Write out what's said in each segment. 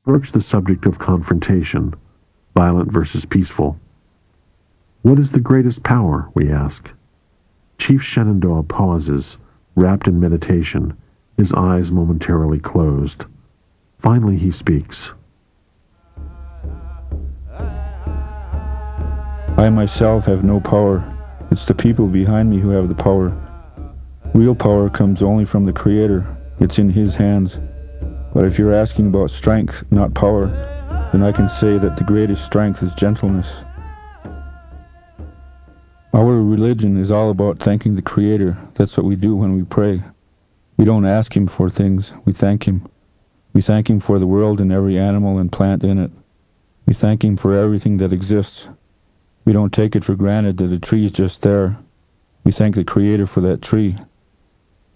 Broach the subject of confrontation, violent versus peaceful. What is the greatest power, we ask? Chief Shenandoah pauses, wrapped in meditation, his eyes momentarily closed. Finally he speaks. I myself have no power. It's the people behind me who have the power. Real power comes only from the Creator. It's in His hands. But if you're asking about strength, not power, then I can say that the greatest strength is gentleness. Our religion is all about thanking the Creator. That's what we do when we pray. We don't ask Him for things, we thank Him. We thank Him for the world and every animal and plant in it. We thank Him for everything that exists. We don't take it for granted that a tree is just there. We thank the Creator for that tree.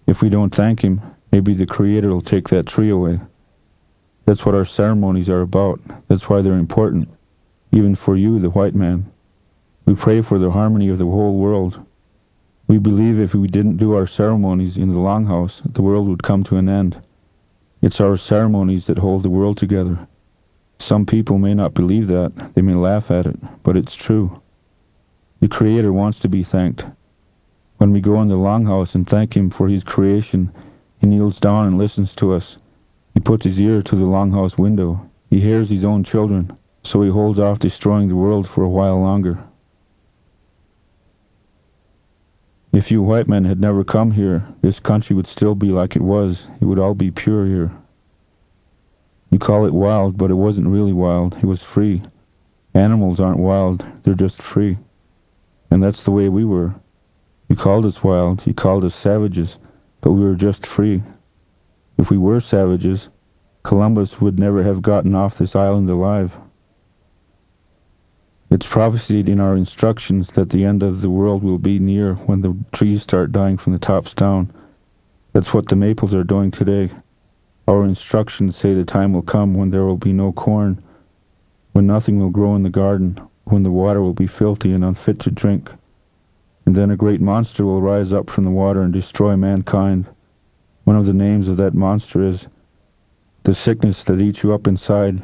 If we don't thank Him, maybe the Creator will take that tree away. That's what our ceremonies are about. That's why they're important, even for you, the white man. We pray for the harmony of the whole world. We believe if we didn't do our ceremonies in the longhouse, the world would come to an end. It's our ceremonies that hold the world together. Some people may not believe that, they may laugh at it, but it's true. The Creator wants to be thanked. When we go in the longhouse and thank Him for His creation, He kneels down and listens to us. He puts His ear to the longhouse window. He hears His own children, so He holds off destroying the world for a while longer. If you white men had never come here, this country would still be like it was. It would all be pure here. You call it wild, but it wasn't really wild. It was free. Animals aren't wild. They're just free. And that's the way we were. You called us wild. You called us savages. But we were just free. If we were savages, Columbus would never have gotten off this island alive. It's prophesied in our instructions that the end of the world will be near when the trees start dying from the tops down. That's what the maples are doing today. Our instructions say the time will come when there will be no corn, when nothing will grow in the garden, when the water will be filthy and unfit to drink. And then a great monster will rise up from the water and destroy mankind. One of the names of that monster is the sickness that eats you up inside,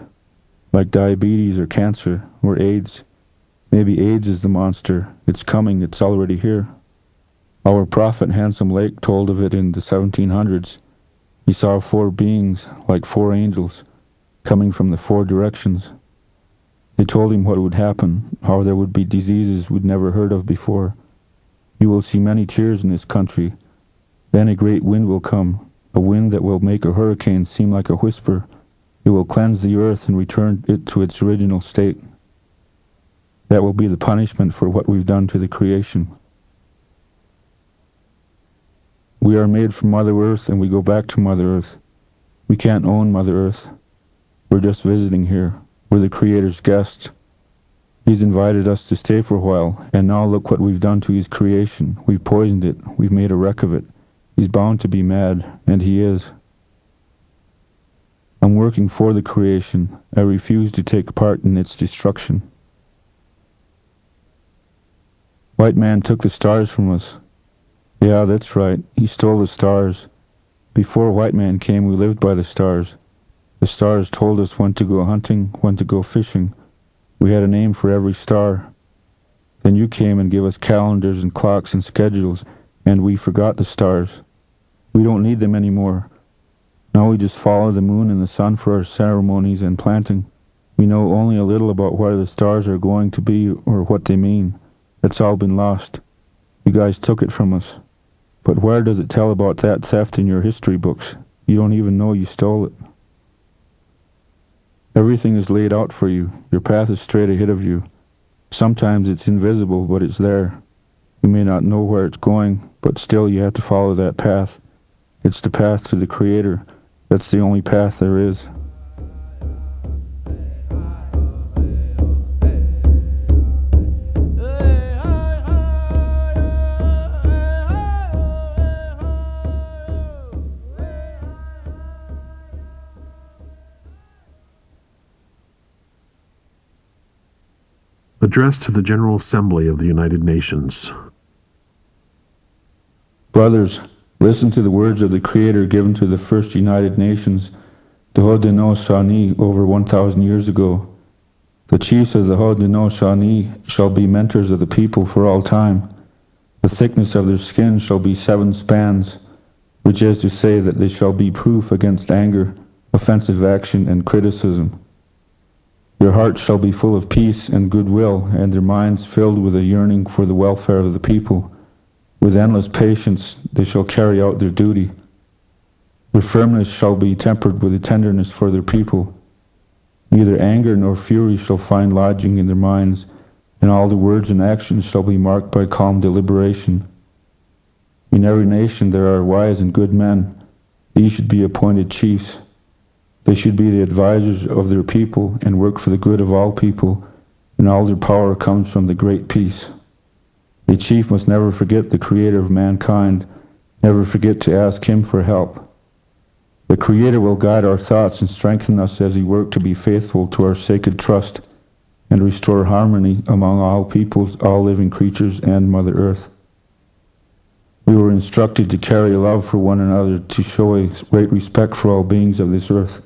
like diabetes or cancer or AIDS. Maybe AIDS is the monster. It's coming. It's already here. Our prophet Handsome Lake told of it in the 1700s. He saw 4 beings, like 4 angels, coming from the 4 directions. They told him what would happen, how there would be diseases we'd never heard of before. You will see many tears in this country. Then a great wind will come, a wind that will make a hurricane seem like a whisper. It will cleanse the earth and return it to its original state. That will be the punishment for what we've done to the creation. We are made from Mother Earth and we go back to Mother Earth. We can't own Mother Earth. We're just visiting here. We're the Creator's guests. He's invited us to stay for a while, and now look what we've done to His creation. We've poisoned it. We've made a wreck of it. He's bound to be mad, and He is. I'm working for the creation. I refuse to take part in its destruction. White man took the stars from us. Yeah, that's right. He stole the stars. Before white man came, we lived by the stars. The stars told us when to go hunting, when to go fishing. We had a name for every star. Then you came and gave us calendars and clocks and schedules, and we forgot the stars. We don't need them anymore. Now we just follow the moon and the sun for our ceremonies and planting. We know only a little about where the stars are going to be or what they mean. It's all been lost. You guys took it from us. But where does it tell about that theft in your history books? You don't even know you stole it. Everything is laid out for you. Your path is straight ahead of you. Sometimes it's invisible, but it's there. You may not know where it's going, but still you have to follow that path. It's the path to the Creator. That's the only path there is. Address to the General Assembly of the United Nations. Brothers, listen to the words of the Creator given to the first United Nations. the Haudenosaunee over 1,000 years ago. The chiefs of the Haudenosaunee shall be mentors of the people for all time. The thickness of their skin shall be 7 spans, which is to say that they shall be proof against anger, offensive action, and criticism. Their hearts shall be full of peace and goodwill, and their minds filled with a yearning for the welfare of the people. With endless patience they shall carry out their duty. Their firmness shall be tempered with a tenderness for their people. Neither anger nor fury shall find lodging in their minds, and all their words and actions shall be marked by calm deliberation. In every nation there are wise and good men. These should be appointed chiefs. They should be the advisors of their people and work for the good of all people, and all their power comes from the great peace. A chief must never forget the Creator of mankind, never forget to ask Him for help. The Creator will guide our thoughts and strengthen us as we work to be faithful to our sacred trust and restore harmony among all peoples, all living creatures, and Mother Earth. We were instructed to carry love for one another, to show a great respect for all beings of this earth.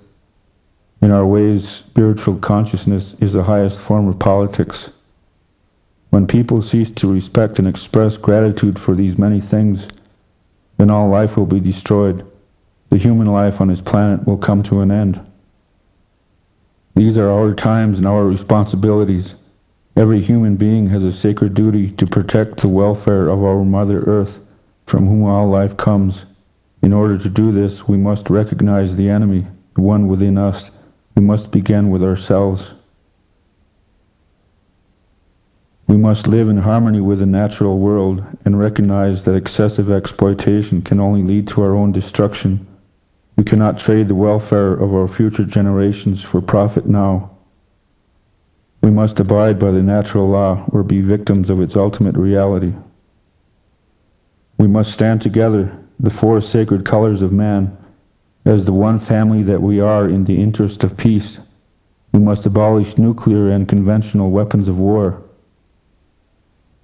In our ways, spiritual consciousness is the highest form of politics. When people cease to respect and express gratitude for these many things, then all life will be destroyed. The human life on this planet will come to an end. These are our times and our responsibilities. Every human being has a sacred duty to protect the welfare of our Mother Earth, from whom all life comes. In order to do this, we must recognize the enemy, the one within us. We must begin with ourselves. We must live in harmony with the natural world and recognize that excessive exploitation can only lead to our own destruction. We cannot trade the welfare of our future generations for profit now. We must abide by the natural law or be victims of its ultimate reality. We must stand together, the 4 sacred colors of man, as the one family that we are in the interest of peace. We must abolish nuclear and conventional weapons of war.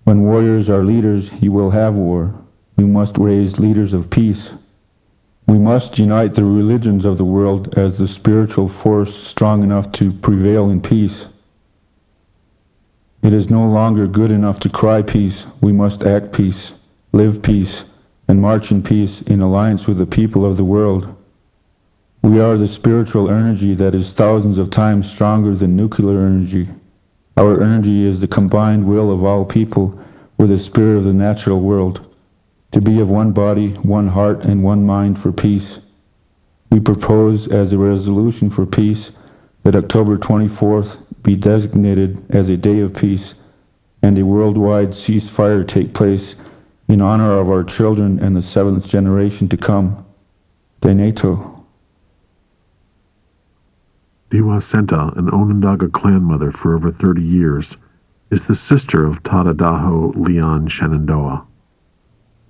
When warriors are leaders, you will have war. We must raise leaders of peace. We must unite the religions of the world as the spiritual force strong enough to prevail in peace. It is no longer good enough to cry peace. We must act peace, live peace, and march in peace in alliance with the people of the world. We are the spiritual energy that is thousands of times stronger than nuclear energy. Our energy is the combined will of all people with the spirit of the natural world, to be of one body, one heart, and one mind for peace. We propose as a resolution for peace that October 24th be designated as a day of peace and a worldwide ceasefire take place in honor of our children and the 7th generation to come. Deneto. Diwa Senta, an Onondaga clan mother for over 30 years, is the sister of Tadadaho Leon Shenandoah.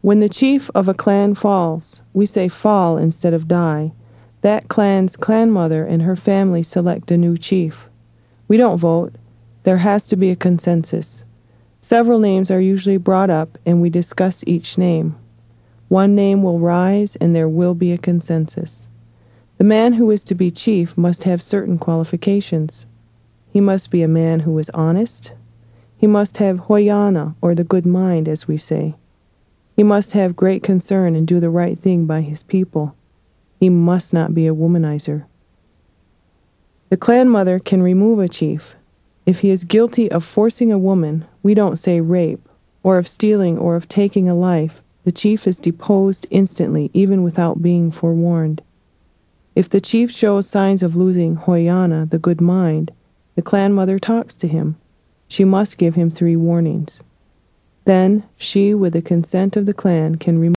When the chief of a clan falls, we say fall instead of die. That clan's clan mother and her family select a new chief. We don't vote. There has to be a consensus. Several names are usually brought up and we discuss each name. One name will rise and there will be a consensus. The man who is to be chief must have certain qualifications. He must be a man who is honest. He must have hoyana, or the good mind, as we say. He must have great concern and do the right thing by his people. He must not be a womanizer. The clan mother can remove a chief. If he is guilty of forcing a woman, we don't say rape, or of stealing or of taking a life. The chief is deposed instantly, even without being forewarned. If the chief shows signs of losing hoyana, the good mind, the clan mother talks to him. She must give him 3 warnings. Then she, with the consent of the clan, can remove